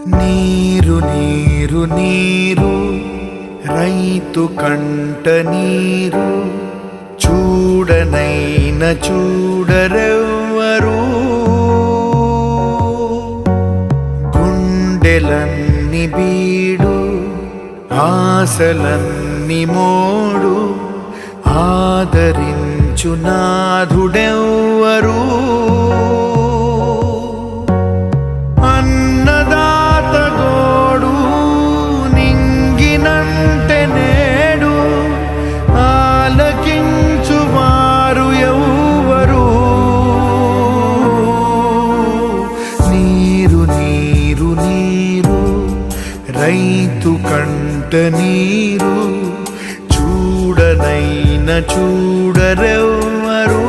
నీరు నీరు నీరు రైతు కంట నీరు చూడనైన చూడరెవ్వరు. గుండెలన్ని బీడు ఆశలన్ని మోడు ఆదరించు నాథుడెవ్వరు. అన్నదాత గోడు నింగినంటే నేడు ఆలకించు వారు ఎవ్వరు. నీరు నీరు నీరు రైతు కంట నీరు చూడనైన చూడరెవ్వరు.